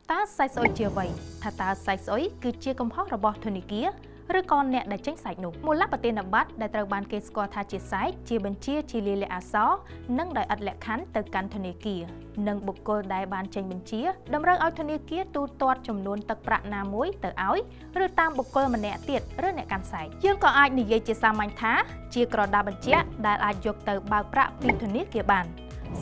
Ta sai soi chia vậy, thà ta sai soi cứ chia công hót rồi bỏ thôn này kia, rồi còn nè để tránh sạch nụ. Một lát bát tiền nằm bắt để tàu ban kê score thà chia sái, chia bên chia lì lệ xó, nâng đại ắt lệ khán từ căn thôn này kia, nâng bục cô đại ban tranh bên chia, đâm ra ao thôn này kia tu toát chấm nôn tật bạ na muối từ áo, rồi tam bục cô mà nè tiệt, rồi nè căn sải. Dương có ai nỉ dây chia sa manh thá, chia cỏ đa bên chia, đại ai dục từ bao bạ pi thôn này kia bàn.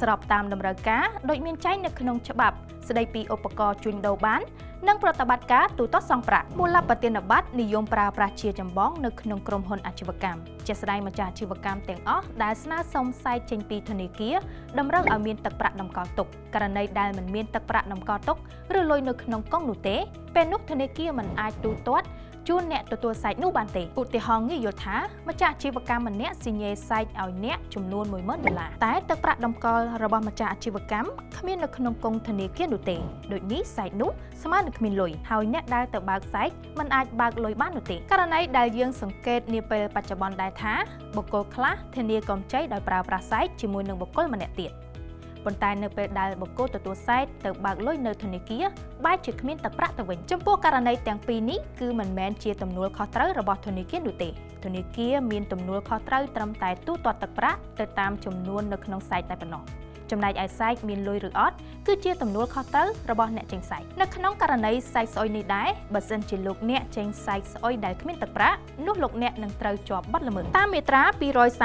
ស្របតាមតម្រូវការដោយមានចែងនៅក្នុងច្បាប់ស្តីពីឧបករណ៍ជួញដូរបាននិងប្រតិបត្តិការទូទាត់សងប្រាក់មូលបទានបត្រនិយមប្រើប្រាស់ជាចម្បងនៅក្នុងក្រុមហ៊ុនអាជីវកម្មជាស្ដែងម្ចាស់អាជីវកម្មទាំងអស់ដែលស្នើសុំផ្សាយចេញពីធនាគារតម្រូវឲ្យមានទឹកប្រាក់តម្កល់ទុកករណីដែលមិនមានទឹកប្រាក់តម្កល់ទុកឬលុយនៅក្នុងកុងនោះទេពេលនោះធនាគារមិនអាចទូទាត់ជួនអ្នកទទួលសាច់នោះបានទេឧទាហរណ៍ងាយយល់ថាម្ចាស់អាជីវកម្មម្នាក់សញ្ញេសាច់ឲ្យអ្នកចំនួន$10,000តែទឹកប្រាក់តម្កល់របស់ម្ចាស់អាជីវកម្មគ្មាននៅក្នុងកុងធនាគារនោះទេដូចនេះសាច់នោះស្មើនឹងគ្មានលុយហើយអ្នកដែលទៅបើកសាច់មិនអាចបើកលុយបាននោះទេករណីដែលយើងសង្កេតនាពេលបច្ចុប្បន្នដែរថាបុគ្គលខ្លះធានាកម្ចីដោយប្រើប្រាស់សាច់ជាមួយនឹងបុគ្គលម្នាក់ទៀតប៉ុន្តែនៅពេលដែលបុគ្គលទទួលសាច់ទៅបើកលុយនៅធនាគារបែរជាគ្មានទឹកប្រាក់ទៅវិញចំពោះករណីទាំងពីរនេះគឺមិនមែនជាទំនួលខុសត្រូវរបស់ធនាគារនោះទេធនាគារមានទំនួលខុសត្រូវត្រឹមតែទូទាត់ទឹកប្រាក់ទៅតាមចំនួននៅក្នុងសាច់តែប៉ុណ្ណោះចំណែកឯសាច់មានលុយឬអត់គឺជាទំនួលខុសត្រូវរបស់អ្នកចេញសាច់នៅក្នុងករណីសាច់ស្អុយនេះដែរបើសិនជាលោកអ្នកចេញសាច់ស្អុយដែលគ្មានទឹកប្រាក់នោះលោកអ្នកនឹងត្រូវជាប់បទល្មើសតាមមាត្រា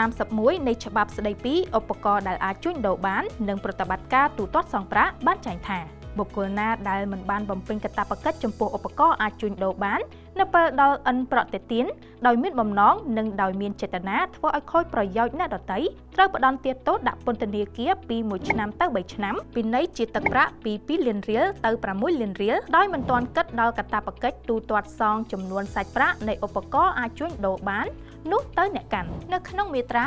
231នៃច្បាប់ស្តីពីឧបករណ៍ដែលអាចជួញដូរបាននិងប្រតិបត្តិការទូទាត់សងប្រាក់បានចែងថាបុគ្គលណាដែលមិនបានបំពេញកាតព្វកិច្ចចំពោះឧបករណ៍អាចជួញដូរបាននៅពេលដល់អិនប្រតិទានដោយមានបំណងនិងដោយមានចេតនាធ្វើឲ្យខូចប្រយោជន៍អ្នកដទៃត្រូវផ្ដន្ទាទោសដាក់ពន្ធនាគារពី1ឆ្នាំទៅ3ឆ្នាំពិន័យជាទឹកប្រាក់ពី2លានរៀលទៅ6លានរៀលដោយមិនទាន់គិតដល់កាតព្វកិច្ចទូទាត់សងចំនួនសាច់ប្រាក់នៃឧបករណ៍អាចជួញដូរបាននោះទៅអ្នកកាន់នៅក្នុងមាត្រា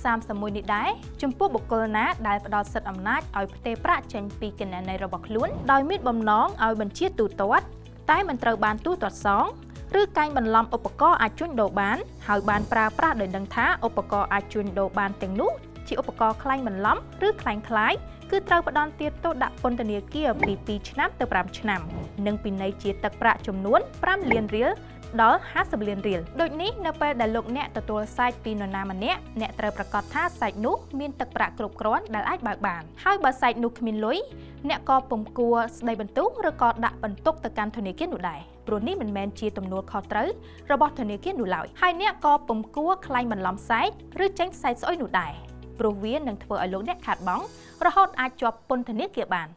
231នេះដែរចំពោះបុគ្គលណាដែលផ្ដល់សិទ្ធិអំណាចឲ្យផ្ទេរប្រាក់ចេញពីគណនីរបស់ខ្លួនដោយមានបំណងឲ្យបញ្ជាទូទាត់តែមិនត្រូវបានទូទាត់សងឬកែងបន្លំឧបករណ៍អាចជួញដូរបានហើយបានប្រើប្រាស់ដោយដឹងថាឧបករណ៍អាចជួញដូរបានទាំងនោះជាឧបករណ៍ក្លែងបន្លំឬក្លែងក្លាយគឺត្រូវផ្ដន្ទាទោសដាក់ពន្ធនាគារពី2ឆ្នាំទៅ5ឆ្នាំនិងពិន័យជាទឹកប្រាក់ចំនួន5លានរៀលដល់50លានរៀលដូចនេះនៅពេលដែលលោកអ្នកទទួលសាច់ពីនរណាម្នាក់អ្នកត្រូវប្រកាសថាសាច់នោះមានទឹកប្រាក់គ្រប់គ្រាន់ដែលអាចបើកបានហើយបើសាច់នោះគ្មានលុយអ្នកក៏ពុំគួរស្ដីបន្ទោសឬក៏ដាក់បន្ទុកទៅកាន់ធនាគារនោះដែរព្រោះនេះមិនមែនជាទំនួលខុសត្រូវរបស់ធនាគារនោះឡើយហើយអ្នកក៏ពុំគួរក្លែងបន្លំសាច់ឬចេញសាច់ស្អុយនោះដែរព្រោះវានឹងធ្វើឲ្យលោកអ្នកខាតបង់រហូតអាចជាប់ពន្ធនាគារបាន